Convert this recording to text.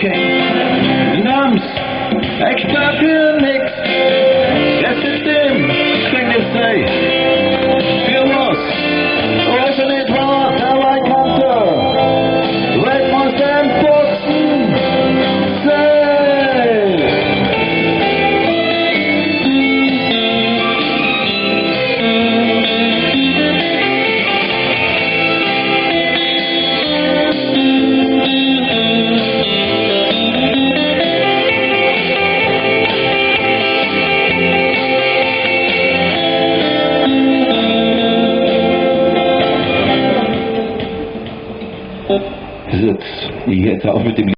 King. Namens, extra für nix. Das System klingt es sei. Für was? Was er nicht war, der Wein konnte. Let muss dem Putzen sei. Jetzt auch mit dem